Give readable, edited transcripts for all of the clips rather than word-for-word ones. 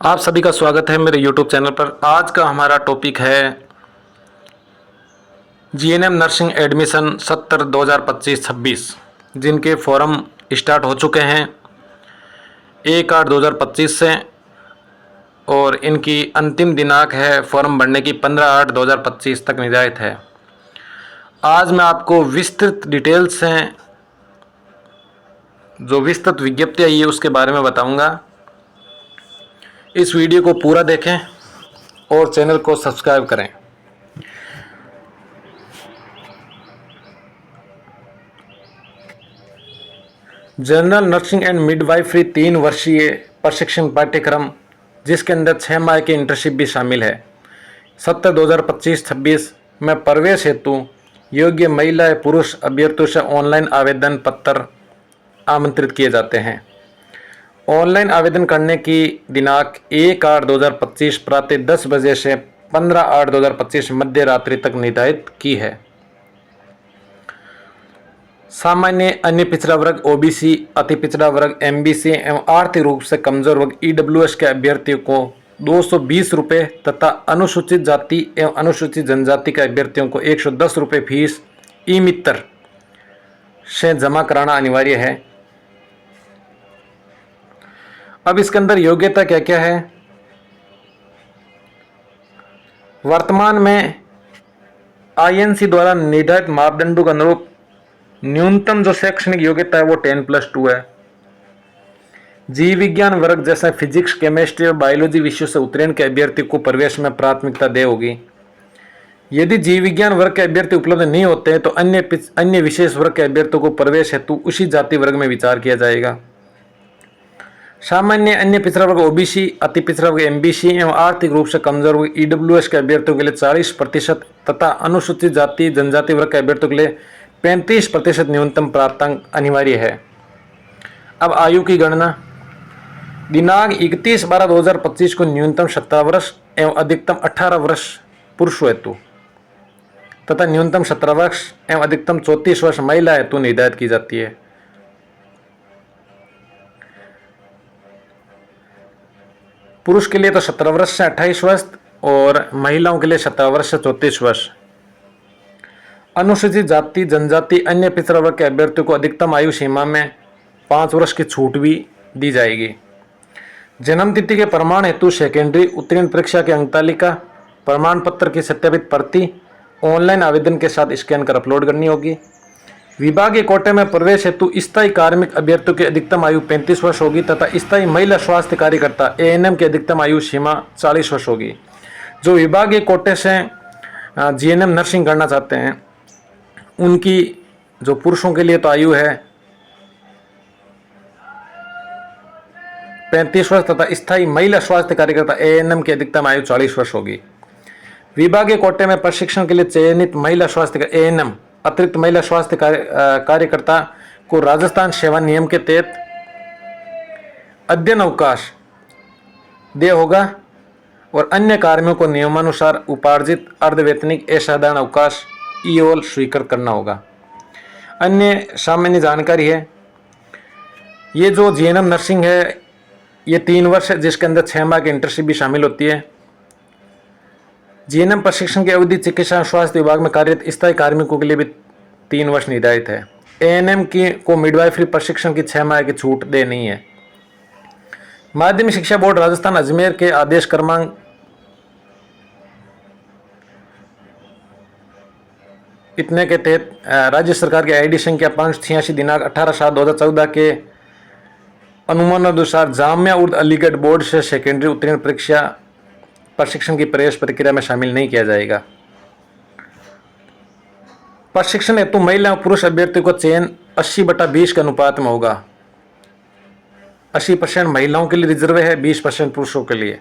आप सभी का स्वागत है मेरे YouTube चैनल पर। आज का हमारा टॉपिक है जीएनएम नर्सिंग एडमिशन 70/2025-26, जिनके फॉर्म स्टार्ट हो चुके हैं 1/8/2025 से और इनकी अंतिम दिनांक है फॉर्म भरने की 15/8/2025 तक निर्धारित है। आज मैं आपको विस्तृत डिटेल्स हैं, जो विस्तृत विज्ञप्ति आई है उसके बारे में बताऊंगा। इस वीडियो को पूरा देखें और चैनल को सब्सक्राइब करें। जनरल नर्सिंग एंड मिडवाइफरी 3 वर्षीय प्रशिक्षण पाठ्यक्रम, जिसके अंदर 6 माह की इंटर्नशिप भी शामिल है। 70/2025-26 में प्रवेश हेतु योग्य महिला या पुरुष अभ्यर्थियों से ऑनलाइन आवेदन पत्र आमंत्रित किए जाते हैं। ऑनलाइन आवेदन करने की दिनांक 1/8/2025 प्रातः 10 बजे से 15/8/2025 मध्य रात्रि तक निर्धारित की है। सामान्य, अन्य पिछड़ा वर्ग, ओबीसी, अति पिछड़ा वर्ग, एमबीसी एवं आर्थिक रूप से कमजोर वर्ग ईडब्ल्यूएस के अभ्यर्थियों को 220 रुपये तथा अनुसूचित जाति एवं अनुसूचित जनजाति के अभ्यर्थियों को 110 रुपये फीस ई मित्र से जमा कराना अनिवार्य है। अब इसके अंदर योग्यता क्या क्या है। वर्तमान में आईएनसी द्वारा निर्धारित मापदंडों के अनुरूप न्यूनतम जो शैक्षणिक योग्यता है वो 10+2 है। जीव विज्ञान वर्ग जैसे फिजिक्स, केमिस्ट्री और बायोलॉजी विषयों से उत्तीर्ण के अभ्यर्थी को प्रवेश में प्राथमिकता दे होगी। यदि जीव विज्ञान वर्ग के अभ्यर्थी उपलब्ध नहीं होते हैं तो अन्य विशेष वर्ग के अभ्यर्थियों को प्रवेश हेतु उसी जाति वर्ग में विचार किया जाएगा। सामान्य, अन्य पिछड़ा वर्ग, ओबीसी, अति पिछड़ा वर्ग, एमबीसी एवं आर्थिक रूप से कमजोर वर्ग ईडब्ल्यूएस के अभ्यर्थियों के लिए 40% तथा अनुसूचित जाति जनजाति वर्ग के अभ्यर्थियों के लिए 35% न्यूनतम प्राप्तांक अनिवार्य है। अब आयु की गणना। दिनांक 31/12/2025 को न्यूनतम 17 वर्ष एवं अधिकतम 18 वर्ष पुरुष हेतु तथा न्यूनतम 17 वर्ष एवं अधिकतम 34 वर्ष महिला हेतु निर्धारित की जाती है। पुरुष के लिए तो 17 वर्ष से 28 वर्ष और महिलाओं के लिए 17 वर्ष से 34 वर्ष। अनुसूचित जाति जनजाति अन्य पिछड़ा वर्ग के अभ्यर्थियों को अधिकतम आयु सीमा में 5 वर्ष की छूट भी दी जाएगी। जन्म तिथि के प्रमाण हेतु सेकेंडरी उत्तीर्ण परीक्षा की अंक तालिका, प्रमाण पत्र की सत्यापित प्रति ऑनलाइन आवेदन के साथ स्कैन कर अपलोड करनी होगी। विभागीय कोटे में प्रवेश हेतु स्थायी कार्मिक अभ्यर्थियों की अधिकतम आयु 35 वर्ष होगी तथा स्थायी महिला स्वास्थ्य कार्यकर्ता एएनएम की अधिकतम आयु सीमा 40 वर्ष होगी। जो विभागीय कोटे से जीएनएम नर्सिंग करना चाहते हैं उनकी जो पुरुषों के लिए तो आयु है 35 वर्ष तथा स्थायी महिला स्वास्थ्य कार्यकर्ता एएनएम की अधिकतम आयु 40 वर्ष होगी। विभागीय कोटे में प्रशिक्षण के लिए चयनित महिला स्वास्थ्य एएनएम अतिरिक्त महिला स्वास्थ्य कार्यकर्ता को राजस्थान सेवा नियम के तहत अध्ययन अवकाश दे होगा और अन्य कार्मिकों को नियमानुसार उपार्जित अर्धवेतनिक असाधारण अवकाश ईओल स्वीकृत करना होगा। अन्य सामान्य जानकारी है, ये जो जीएनएम नर्सिंग है ये 3 वर्ष है, जिसके अंदर 6 माह की इंटर्नशिप भी शामिल होती है। जीएनएम प्रशिक्षण की अवधि चिकित्सा स्वास्थ्य विभाग में कार्यरत स्थायी कार्मिकों के लिए भी 3 वर्ष निर्धारित है। एएनएम की को मिडवाइफरी प्रशिक्षण की 6 माह की छूट दे नहीं है। माध्यमिक शिक्षा बोर्ड राजस्थान अजमेर के आदेश क्रमांक इतने के तहत राज्य सरकार की आईडी संख्या 586 दिनांक 18/7/2014 के अनुमानानुसार जामिया उर्द अलीगढ़ बोर्ड से सेकेंडरी उत्तीर्ण परीक्षा प्रशिक्षण की प्रवेश प्रक्रिया में शामिल नहीं किया जाएगा। प्रशिक्षण हेतु महिला और पुरुष अभ्यर्थियों का चयन 80/20 के अनुपात में होगा। 80% महिलाओं के लिए रिजर्व है, 20% पुरुषों के लिए।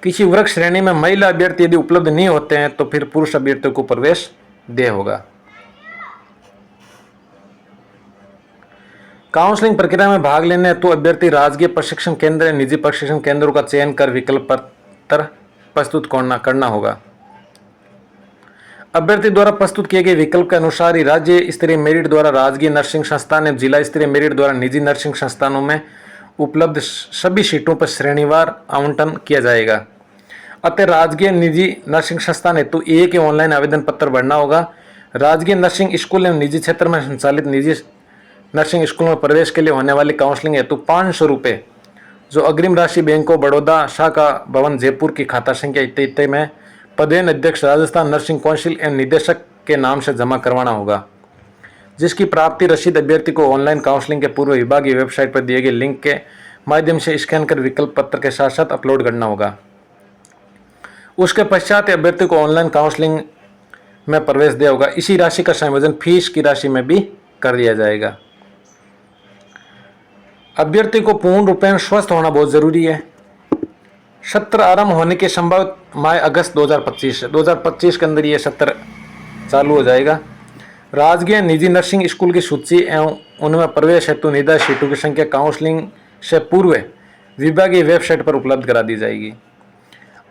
किसी वर्ग श्रेणी में महिला अभ्यर्थी यदि उपलब्ध नहीं होते हैं तो फिर पुरुष अभ्यर्थियों को प्रवेश दे होगा। काउंसलिंग प्रक्रिया में भाग लेने हेतु अभ्यर्थी राजकीय प्रशिक्षण केंद्र या निजी प्रशिक्षण केंद्रों का चयन कर विकल्प पत्र प्रस्तुत करना होगा। अभ्यर्थी द्वारा प्रस्तुत किए गए विकल्प के अनुसार ही राज्य स्तरीय मेरिट द्वारा राजकीय नर्सिंग संस्थान एवं जिला स्तरीय मेरिट द्वारा निजी नर्सिंग संस्थानों में उपलब्ध सभी सीटों पर श्रेणीवार आवंटन किया जाएगा। अतः राजकीय निजी नर्सिंग संस्थान हेतु एक ही ऑनलाइन आवेदन पत्र भरना होगा। राजकीय नर्सिंग स्कूल एवं निजी क्षेत्र में संचालित निजी नर्सिंग स्कूल में प्रवेश के लिए होने वाली काउंसलिंग हेतु 500 रुपये जो अग्रिम राशि बैंक ऑफ बड़ौदा शाखा भवन जयपुर की खाता संख्या इत्यादि में पदेन अध्यक्ष राजस्थान नर्सिंग काउंसिल एवं निदेशक के नाम से जमा करवाना होगा, जिसकी प्राप्ति रसीद अभ्यर्थी को ऑनलाइन काउंसलिंग के पूर्व विभागीय वेबसाइट पर दिए गए लिंक के माध्यम से स्कैन कर विकल्प पत्र के साथ साथ अपलोड करना होगा। उसके पश्चात अभ्यर्थी को ऑनलाइन काउंसलिंग में प्रवेश दिया होगा। इसी राशि का संयोजन फीस की राशि में भी कर दिया जाएगा। अभ्यर्थी को पूर्ण रूपेण स्वस्थ होना बहुत जरूरी है। सत्र आरंभ होने के संभव माह अगस्त 2025 के अंदर ये सत्र चालू हो जाएगा। राजकीय निजी नर्सिंग स्कूल की सूची एवं उनमें प्रवेश हेतु निर्धारित सीटों की संख्या काउंसलिंग से पूर्व विभागीय वेबसाइट पर उपलब्ध करा दी जाएगी।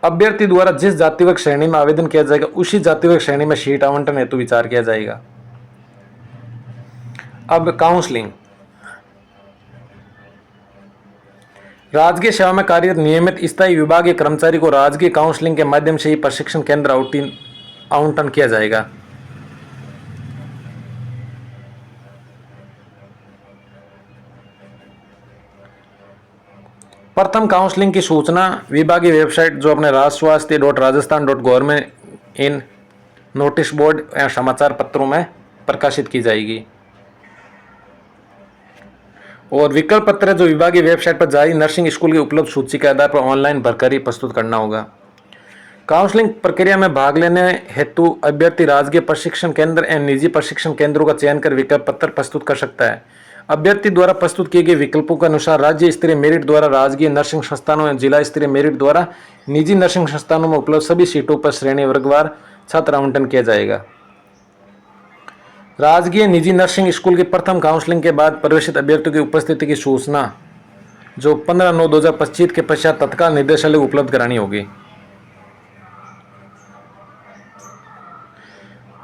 अभ्यर्थी द्वारा जिस जातिवर्ग श्रेणी में आवेदन किया जाएगा उसी जातिवर्ग श्रेणी में सीट आवंटन हेतु विचार किया जाएगा। अब काउंसलिंग। राजकीय सेवा में कार्यरत नियमित स्थायी विभागीय कर्मचारी को राजकीय काउंसलिंग के माध्यम से ही प्रशिक्षण केंद्र आवंटन किया जाएगा। प्रथम काउंसलिंग की सूचना विभागीय वेबसाइट जो अपने rajswasthya.rajasthan.gov इन नोटिस बोर्ड एवं समाचार पत्रों में प्रकाशित की जाएगी और विकल्प पत्र जो विभागीय वेबसाइट पर जारी नर्सिंग स्कूल की उपलब्ध सूची के आधार पर ऑनलाइन भरकर ही प्रस्तुत करना होगा। काउंसलिंग प्रक्रिया में भाग लेने हेतु अभ्यर्थी राजकीय प्रशिक्षण केंद्र एवं निजी प्रशिक्षण केंद्रों का चयन कर विकल्प पत्र प्रस्तुत कर सकता है। अभ्यर्थी द्वारा प्रस्तुत किए गए विकल्पों के अनुसार राज्य स्तरीय मेरिट द्वारा राजकीय नर्सिंग संस्थानों एवं जिला स्तरीय मेरिट द्वारा निजी नर्सिंग संस्थानों में उपलब्ध सभी सीटों पर श्रेणी वर्गवार छात्र आवंटन किया जाएगा। राजकीय निजी नर्सिंग स्कूल की प्रथम काउंसलिंग के बाद प्रवेशित अभ्यर्थियों की उपस्थिति की सूचना जो 15/9/2025 के पश्चात तत्काल निर्देशालय को उपलब्ध करानी होगी।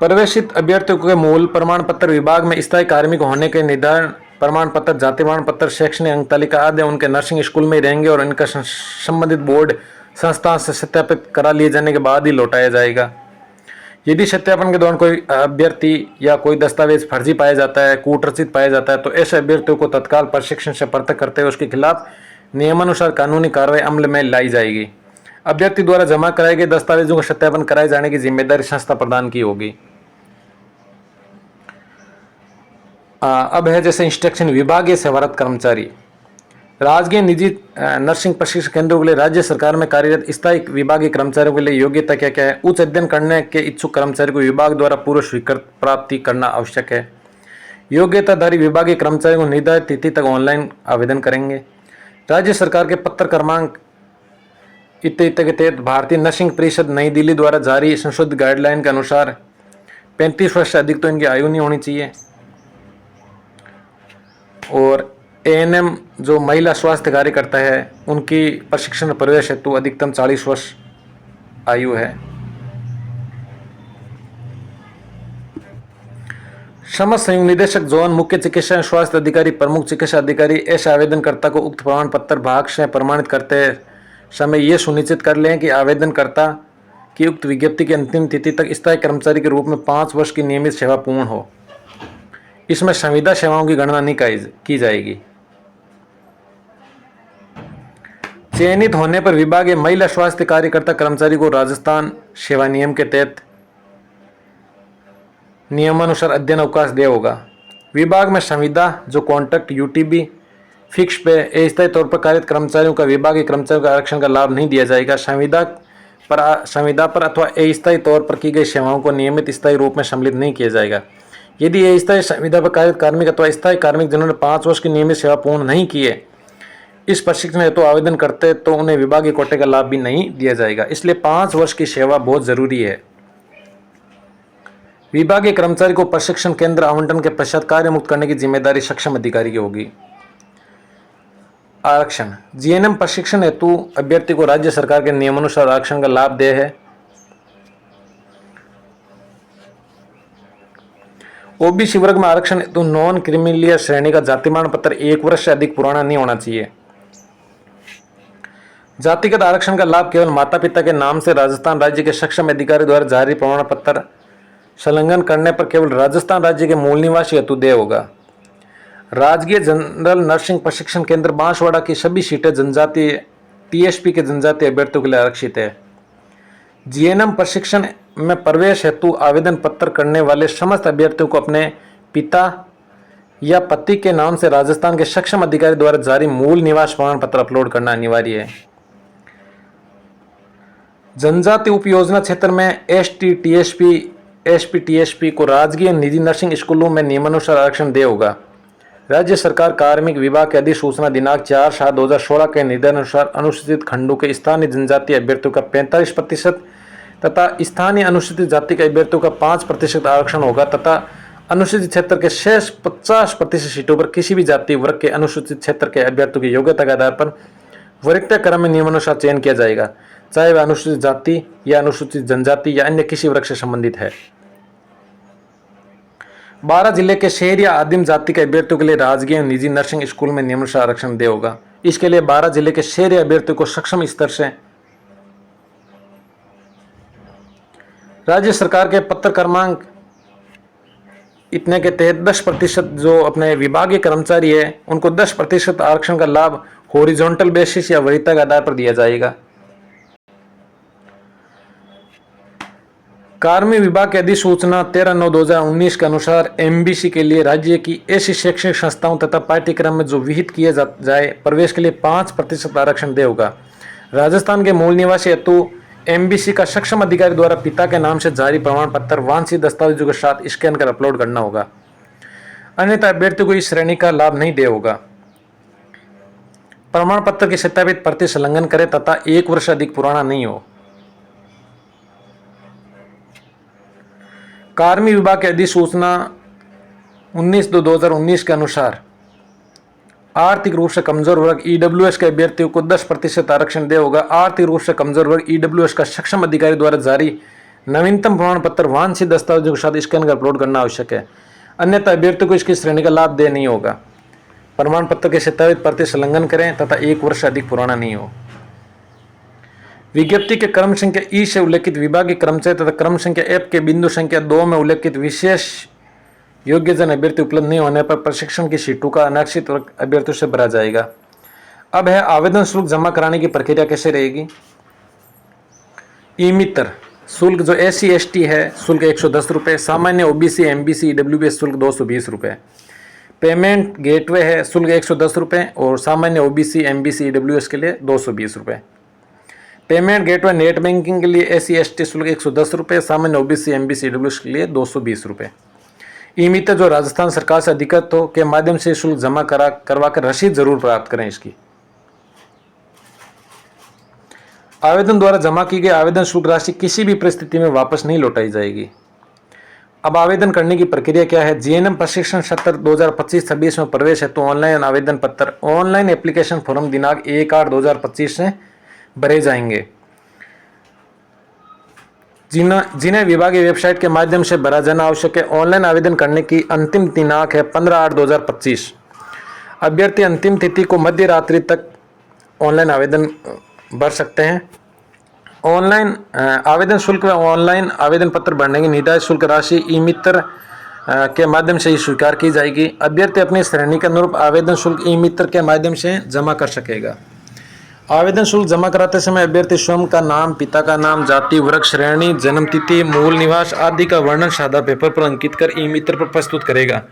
प्रवेशित अभ्यर्थियों के मूल प्रमाण पत्र विभाग में स्थायी कार्मिक होने के निर्धारण प्रमाण पत्र, जाति प्रमाण पत्र, शैक्षणिक अंक तालिका आदि उनके नर्सिंग स्कूल में ही रहेंगे और इनका संबंधित बोर्ड संस्था से सत्यापित करा लिए जाने के बाद ही लौटाया जाएगा। यदि सत्यापन के दौरान कोई अभ्यर्थी या कोई दस्तावेज फर्जी पाया जाता है, कूटरचित पाया जाता है, तो ऐसे अभ्यर्थियों को तत्काल प्रशिक्षण से पृथक करते हुए उसके खिलाफ नियमानुसार कानूनी कार्रवाई अमल में लाई जाएगी। अभ्यर्थी द्वारा जमा कराए गए दस्तावेजों का सत्यापन कराए जाने की जिम्मेदारी संस्था प्रदान की होगी। अब है जैसे इंस्ट्रक्शन विभागीय सेवारत कर्मचारी। राजकीय निजी नर्सिंग प्रशिक्षण केंद्रों के लिए राज्य सरकार में कार्यरत स्थायी विभागीय कर्मचारियों के लिए योग्यता क्या क्या है? उच्च अध्ययन करने के इच्छुक कर्मचारी को विभाग द्वारा पूर्व स्वीकृत प्राप्ति करना आवश्यक है। योग्यताधारी विभागीय कर्मचारी को निर्धारित तिथि तक ऑनलाइन आवेदन करेंगे। राज्य सरकार के पत्र क्रमांक इत्यादि के तहत भारतीय नर्सिंग परिषद नई दिल्ली द्वारा जारी संशोधित गाइडलाइन के अनुसार 35 वर्ष से अधिक तो इनकी आयु नहीं होनी चाहिए और एएनएम जो महिला स्वास्थ्य कार्यकर्ता है उनकी प्रशिक्षण प्रवेश हेतु अधिकतम 40 वर्ष आयु है। समस्त संयुक्त निदेशक जोन, मुख्य चिकित्सा स्वास्थ्य अधिकारी, प्रमुख चिकित्सा अधिकारी ऐसे आवेदनकर्ता को उक्त प्रमाण पत्र भाग से प्रमाणित करते समय ये सुनिश्चित कर लें कि आवेदनकर्ता की उक्त विज्ञप्ति की अंतिम तिथि तक स्थायी कर्मचारी के रूप में 5 वर्ष की नियमित सेवा पूर्ण हो। इसमें संविदा सेवाओं की गणना नहीं की जाएगी। चयनित होने पर विभागीय महिला स्वास्थ्य कार्यकर्ता कर्मचारी को राजस्थान सेवा नियम के तहत नियमानुसार अध्ययन अवकाश दिया होगा। विभाग में संविदा जो कॉन्ट्रैक्ट, यूटीबी, फिक्स पे अस्थायी तौर पर कार्यरत कर्मचारियों का विभागीय कर्मचारियों का आरक्षण का लाभ नहीं दिया जाएगा। संविदा पर अथवा अस्थायी तौर पर की गई सेवाओं को नियमित स्थायी रूप में सम्मिलित नहीं किया जाएगा। यदि अस्थायी संविदा पर कार्यरत कार्मिक अथवा स्थायी कार्मिक जिन्होंने 5 वर्ष की नियमित सेवा पूर्ण नहीं की है इस प्रशिक्षण हेतु तो आवेदन करते तो उन्हें विभागीय कोटे का लाभ भी नहीं दिया जाएगा। इसलिए 5 वर्ष की सेवा बहुत जरूरी है। विभागीय कर्मचारी को प्रशिक्षण केंद्र आवंटन के पश्चात कार्य मुक्त करने की जिम्मेदारी सक्षम अधिकारी की होगी। आरक्षण। जीएनएम प्रशिक्षण हेतु अभ्यर्थी को राज्य सरकार के नियमानुसार आरक्षण का लाभ दे है। ओबीसी वर्ग में आरक्षण हेतु नॉन क्रीमिलियर श्रेणी का जाति प्रमाण पत्र 1 वर्ष से अधिक पुराना नहीं होना चाहिए। जातिगत आरक्षण का लाभ केवल माता पिता के नाम से राजस्थान राज्य के सक्षम अधिकारी द्वारा जारी प्रमाण पत्र संलग्न करने पर केवल राजस्थान राज्य के मूल निवासी हेतु देय होगा। राजकीय जनरल नर्सिंग प्रशिक्षण केंद्र बांसवाड़ा की सभी सीटें जनजातीय टीएसपी के जनजातीय अभ्यर्थियों के लिए आरक्षित है। जीएनएम प्रशिक्षण में प्रवेश हेतु आवेदन पत्र करने वाले समस्त अभ्यर्थियों को अपने पिता या पति के नाम से राजस्थान के सक्षम अधिकारी द्वारा जारी मूल निवास प्रमाण पत्र अपलोड करना अनिवार्य है। जनजाति उप योजना क्षेत्र में एसटी टीएसपी एसपी टीएसपी को राजकीय निजी नर्सिंग स्कूलों में नियमानुसार आरक्षण देय होगा। राज्य सरकार कार्मिक विभाग के अधिसूचना दिनांक 4/7/2016 के निर्देशानुसार अनुसूचित खंडों के स्थानीय जनजातीय अभ्यर्थियों का 45% तथा स्थानीय अनुसूचित जाति के अभ्यर्थियों का 5% आरक्षण होगा तथा अनुसूचित क्षेत्र के शेष 50% सीटों पर किसी भी जाति वर्ग के अनुसूचित क्षेत्र के अभ्यर्थियों की योग्यता के आधार पर वरीयता क्रम में नियमानुसार चयन किया जाएगा, चाहे वह अनुसूचित जाति या अनुसूचित जनजाति या अन्य किसी वर्ग से संबंधित है। 12 जिले के शहरी या आदिम जाति के अभ्यर्थियों के लिए राजकीय निजी नर्सिंग स्कूल में नियमानुसार आरक्षण देय होगा। इसके लिए 12 जिले के शहरी अभ्यर्थियों को सक्षम स्तर से राज्य सरकार के पत्र क्रमांक इतने के तहत 10% जो अपने विभागीय कर्मचारी है उनको 10% आरक्षण का लाभ हॉरिजॉन्टल बेसिस या वरीयता के आधार पर दिया जाएगा। कार्मिक विभाग की अधिसूचना 13/9/2019 के अनुसार एमबीसी के लिए राज्य की ऐसी शैक्षणिक संस्थाओं तथा पाठ्यक्रम में जो विहित किए जाए प्रवेश के लिए 5% आरक्षण देय होगा। राजस्थान के मूल निवासी हेतु एमबीसी का सक्षम अधिकारी द्वारा पिता के नाम से जारी प्रमाण पत्र वांछित दस्तावेजों के साथ स्कैन कर अपलोड करना होगा, अन्यथा अभ्यर्थी को इस श्रेणी का लाभ नहीं देय होगा। प्रमाण पत्र की सत्यापित प्रति संलग्न करें तथा 1 वर्ष अधिक पुराना नहीं हो। कार्मिक विभाग की अधिसूचना 19/2/2019 के अनुसार आर्थिक रूप से कमजोर वर्ग ईडब्ल्यूएस के अभ्यर्थियों को 10% आरक्षण देय होगा। आर्थिक रूप से कमजोर वर्ग ईडब्ल्यूएस का सक्षम अधिकारी द्वारा जारी नवीनतम प्रमाण पत्र वांछित दस्तावेजों के साथ स्कैन कर अपलोड करना आवश्यक है, अन्यथा अभ्यर्थी को इसकी श्रेणी का लाभ देय नहीं होगा। प्रमाण पत्र के सत्यापित प्रति संलग्न करें तथा 1 वर्ष से अधिक पुराना नहीं हो। विज्ञप्ति के क्रम संख्या ई से उल्लेखित विभागीय कर्मचारी तथा क्रम संख्या एफ के बिंदु संख्या 2 में उल्लेखित विशेष योग्यजन अभ्यर्थी उपलब्ध नहीं होने पर प्रशिक्षण की सीटों का अनारक्षित वर्ग अभ्यर्थियों से भरा जाएगा। अब है आवेदन शुल्क जमा कराने की प्रक्रिया कैसे रहेगी। ई मित्र शुल्क जो SC ST है शुल्क 110 रुपये, सामान्य OBC MBC EWS शुल्क 220 रुपये। पेमेंट गेटवे है शुल्क 110 रुपये और सामान्य OBC MBC EWS के लिए 220 रुपये। पेमेंट गेटवे नेट बैंकिंग के लिए SC ST शुल्क 110 रुपये, सामान्य OBC MBC EWS के लिए 220 रुपये। ई मित्र जो राजस्थान सरकार से अधिकृत हो के माध्यम से शुल्क जमा करवा कर रसीद जरूर प्राप्त करें। इसकी आवेदन द्वारा जमा की गई आवेदन शुल्क राशि किसी भी परिस्थिति में वापस नहीं लौटाई जाएगी। अब आवेदन करने की प्रक्रिया क्या है। जीएनएम प्रशिक्षण सत्र 2025-26 में प्रवेश हेतु ऑनलाइन आवेदन पत्र ऑनलाइन एप्लीकेशन फॉर्म दिनांक 1/8/2025 से भरे जाएंगे, जिन्हें विभागीय वेबसाइट के माध्यम से भरा जाना आवश्यक है। ऑनलाइन आवेदन करने की अंतिम दिनांक है 15/8/2025। अभ्यर्थी अंतिम तिथि को मध्य रात्रि तक ऑनलाइन आवेदन भर सकते हैं। ऑनलाइन आवेदन शुल्क में ऑनलाइन आवेदन पत्र भरने की निर्धारित शुल्क राशि ई मित्र के माध्यम से ही स्वीकार की जाएगी। अभ्यर्थी अपनी श्रेणी के अनुरूप आवेदन शुल्क ई मित्र के माध्यम से जमा कर सकेगा। आवेदन शुल्क जमा कराते समय अभ्यर्थी स्वयं का नाम, पिता का नाम, जाति, वर्ग, श्रेणी, जन्म तिथि, मूल निवास आदि का वर्णन सादा पेपर पर अंकित कर ई मित्र पर प्रस्तुत करेगा।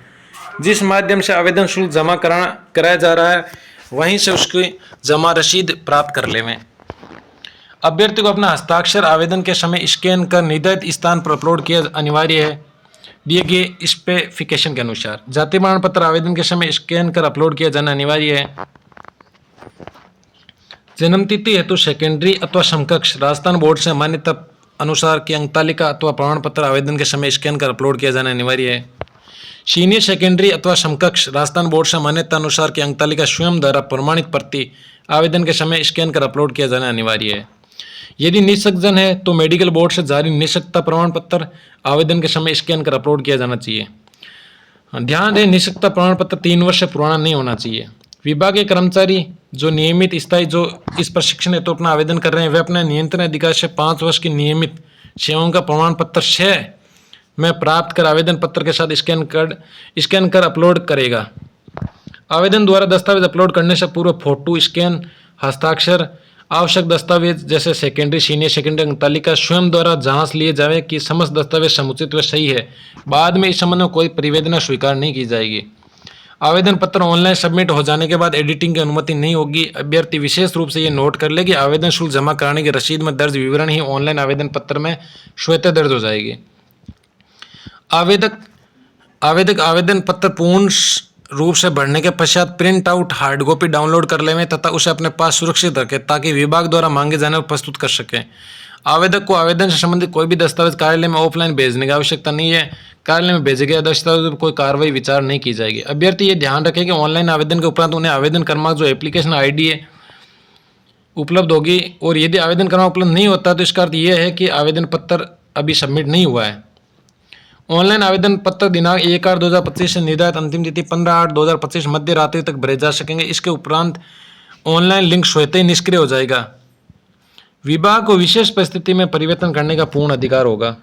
जिस माध्यम से आवेदन शुल्क जमा कराया जा रहा है वहीं से उसकी जमा रसीद प्राप्त कर लेवें। अभ्यर्थी को अपना हस्ताक्षर आवेदन के समय स्कैन कर निर्धारित स्थान पर अपलोड किया अनिवार्य है दिए गए स्पेसिफिकेशन के अनुसार। जाति प्रमाण पत्र आवेदन के समय स्कैन कर अपलोड किया जाना अनिवार्य है। जन्म तिथि हेतु सेकेंडरी अथवा समकक्ष राजस्थान बोर्ड से मान्यता अनुसार की अंक तालिका अथवा प्रमाण पत्र आवेदन के समय स्कैन कर अपलोड किया जाना अनिवार्य है। सीनियर सेकेंडरी अथवा समकक्ष राजस्थान बोर्ड से मान्यता अनुसार की अंक तालिका स्वयं द्वारा प्रमाणित प्रति आवेदन के समय स्कैन कर अपलोड किया जाना अनिवार्य है। यदि निःशक्तजन है तो मेडिकल बोर्ड से जारी निःशक्तता प्रमाण पत्र आवेदन के समय स्कैन कर अपलोड किया जाना चाहिए। ध्यान दें, निःशक्तता प्रमाण पत्र 3 वर्ष से पुराना नहीं होना चाहिए। विभाग के कर्मचारी जो नियमित स्थायी जो इस प्रशिक्षण हेतु अपना आवेदन कर रहे हैं वे अपने नियंत्रण अधिकारी से 5 वर्ष की नियमित सेवाओं का प्रमाण पत्र 6 में प्राप्त कर आवेदन पत्र के साथ स्कैन कर अपलोड करेगा। आवेदन द्वारा दस्तावेज अपलोड करने से पूर्व फोटो स्कैन, हस्ताक्षर, आवश्यक दस्तावेज जैसे सेकेंडरी, सीनियर सेकेंडरी अंक तालिका स्वयं द्वारा जांच लिए जाए कि समस्त दस्तावेज समुचित व सही है। बाद में इस संबंध में कोई परिवेदना स्वीकार नहीं की जाएगी। आवेदन पत्र ऑनलाइन सबमिट हो जाने के बाद एडिटिंग की अनुमति नहीं होगी। अभ्यर्थी विशेष रूप से ये नोट कर ले कि आवेदन शुल्क जमा कराने की रसीद में दर्ज विवरण ही ऑनलाइन आवेदन पत्र में स्वतः दर्ज हो जाएगी। आवेदक आवेदन पत्र पूर्ण रूप से भरने के पश्चात print out hard copy download कर लेवें तथा उसे अपने पास सुरक्षित रखें ताकि विभाग द्वारा मांगे जाने पर प्रस्तुत कर सकें। आवेदक को आवेदन से संबंधित कोई भी दस्तावेज कार्यालय में ऑफलाइन भेजने की आवश्यकता नहीं है। कार्यालय में भेजे गए दस्तावेज पर कोई कार्रवाई विचार नहीं की जाएगी। अभ्यर्थी ये ध्यान रखें कि ऑनलाइन आवेदन के उपरांत उन्हें आवेदन क्रमांक जो एप्लीकेशन आईडी है उपलब्ध होगी और यदि आवेदन क्रमांक उपलब्ध नहीं होता तो इसका अर्थ यह है कि आवेदन पत्र अभी सबमिट नहीं हुआ है। ऑनलाइन आवेदन पत्र दिनांक 1/8/2025 से निर्धारित अंतिम तिथि 15/8/2025 मध्य रात्रि तक भरे जा सकेंगे। इसके उपरांत ऑनलाइन लिंक स्वतः ही निष्क्रिय हो जाएगा। विभाग को विशेष परिस्थिति में परिवर्तन करने का पूर्ण अधिकार होगा।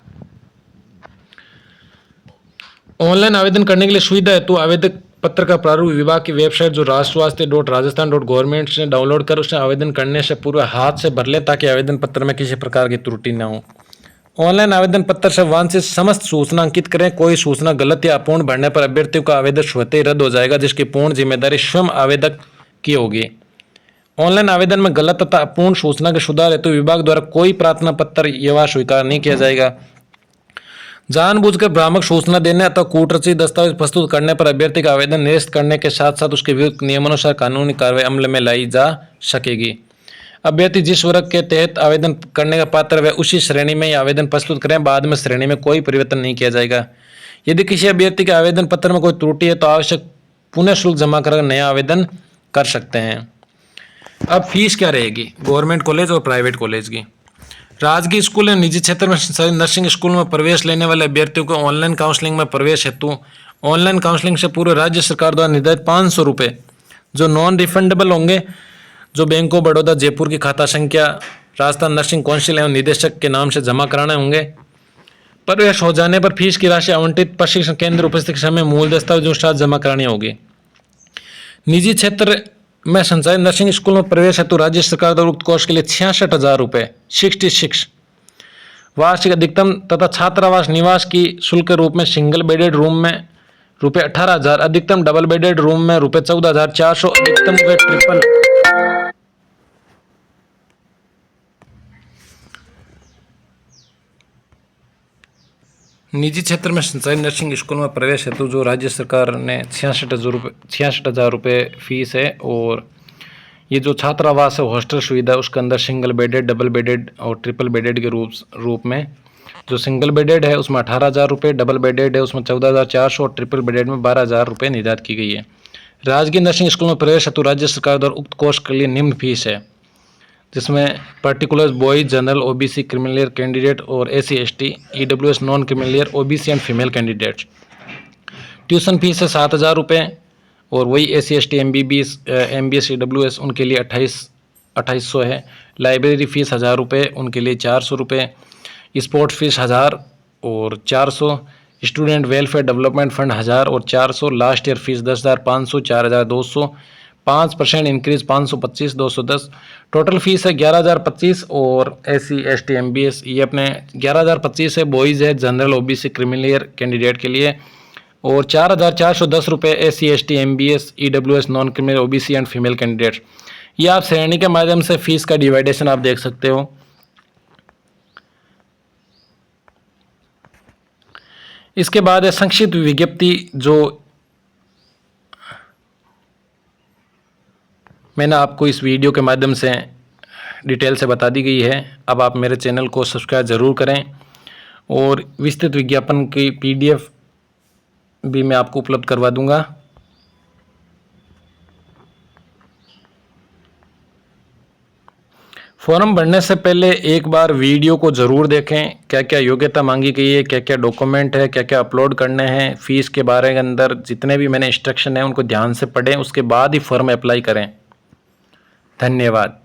ऑनलाइन आवेदन करने के लिए सुविधा है तो आवेदक पत्र का प्रारूप विभाग की वेबसाइट जो rajswasthya.rajasthan.government से डाउनलोड कर उसे आवेदन करने से पूर्व हाथ से भर ले ताकि आवेदन पत्र में किसी प्रकार की त्रुटि न हो। ऑनलाइन आवेदन पत्र से वांछित समस्त सूचना अंकित करें। कोई सूचना गलत या अपूर्ण भरने पर अभ्यर्थियों का आवेदन स्वतः ही रद्द हो जाएगा, जिसकी पूर्ण जिम्मेदारी स्वयं आवेदक की होगी। ऑनलाइन आवेदन में गलत तथा अपूर्ण सूचना के सुधार हेतु विभाग द्वारा कोई प्रार्थना पत्र यह स्वीकार नहीं किया जाएगा। जानबूझकर भ्रामक सूचना देने अथवा कूटरचित दस्तावेज प्रस्तुत करने पर अभ्यर्थी का आवेदन निरस्त करने के साथ साथ उसके विरुद्ध नियमानुसार कानूनी कार्रवाई अमल में लाई जा सकेगी। अभ्यर्थी जिस वर्ग के तहत आवेदन करने का पात्र वह उसी श्रेणी में ही आवेदन प्रस्तुत करें। बाद में श्रेणी में कोई परिवर्तन नहीं किया जाएगा। यदि किसी अभ्यर्थी के आवेदन पत्र में कोई त्रुटि है तो आवश्यक पुनः शुल्क जमा कर नया आवेदन कर सकते हैं। अब फीस क्या रहेगी गवर्नमेंट कॉलेज और प्राइवेट कॉलेज की? राजकीय स्कूल या निजी क्षेत्र में नर्सिंग स्कूल में प्रवेश लेने वाले अभ्यर्थियों को ऑनलाइन काउंसलिंग में प्रवेश हेतु ऑनलाइन काउंसलिंग से पूर्व राज्य सरकार द्वारा निर्धारित 500 रुपये जो नॉन रिफंडेबल होंगे, जो बैंक ऑफ बड़ौदा जयपुर की खाता संख्या राजस्थान नर्सिंग काउंसिल एवं निदेशक के नाम से जमा कराने होंगे। प्रवेश हो जाने पर फीस की राशि आवंटित प्रशिक्षण केंद्र उपस्थित के समय मूल दस्तावेजों के साथ जमा करानी होगी। निजी क्षेत्र में संचालित नर्सिंग स्कूल में प्रवेश हेतु राज्य सरकार द्वारा उक्त कोर्स के लिए 66,000 रुपये 66 वार्षिक अधिकतम तथा छात्रावास निवास की शुल्क के रूप में सिंगल बेडेड रूम में ₹18,000, अधिकतम डबल बेडेड रूम में ₹14,400, अधिकतम व ट्रिपल निजी क्षेत्र में संचालित नर्सिंग स्कूल में प्रवेश हेतु जो राज्य सरकार ने 66,000 रुपये फीस है और ये जो छात्रावास है हॉस्टल सुविधा है उसके अंदर सिंगल बेडेड, डबल बेडेड और ट्रिपल बेडेड के रूप में जो सिंगल बेडेड है उसमें 18,000 रुपये, डबल बेडेड है उसमें 14,400 और ट्रिपल बेडेड में 12,000 रुपये निर्धारित की गई है। राजकीय नर्सिंग स्कूल में प्रवेश हेतु राज्य सरकार द्वारा उक्त कोर्स के लिए निम्न फीस है, जिसमें particular boys general OBC criminal candidate और SC ST EWS non criminal OBC and female candidates. Tuition fees है 7,000 रुपये और वही SC ST MBS EWS उनके लिए 2800 है। लाइब्रेरी फीस 1,000 रुपये, उनके लिए 400 रुपये। स्पोर्ट्स फीस 1,000 और 400। स्टूडेंट वेलफेयर डेवलपमेंट फंड 1,000 और 400। Last year fees 10,500, 4,200। 5% increase 525, 210। Total fees है 11,025 और SC ST MBS ये अपने 11,025 है, बॉयज़ है जनरल OBC क्रिमिनल कैंडिडेट के लिए और 4,410 रुपये SC ST MBS EWS non criminal OBC and female candidate. ये आप श्रेणी के माध्यम से फीस का डिवाइडेशन आप देख सकते हो। इसके बाद है संक्षिप्त विज्ञप्ति जो मैंने आपको इस वीडियो के माध्यम से डिटेल से बता दी गई है। अब आप मेरे चैनल को सब्सक्राइब ज़रूर करें और विस्तृत विज्ञापन की PDF भी मैं आपको उपलब्ध करवा दूंगा। फॉर्म भरने से पहले एक बार वीडियो को ज़रूर देखें, क्या क्या योग्यता मांगी गई है, क्या क्या डॉक्यूमेंट है, क्या क्या अपलोड करने हैं, फ़ीस के बारे के अंदर जितने भी मैंने इंस्ट्रक्शन हैं उनको ध्यान से पढ़ें, उसके बाद ही फॉर्म अप्लाई करें। धन्यवाद।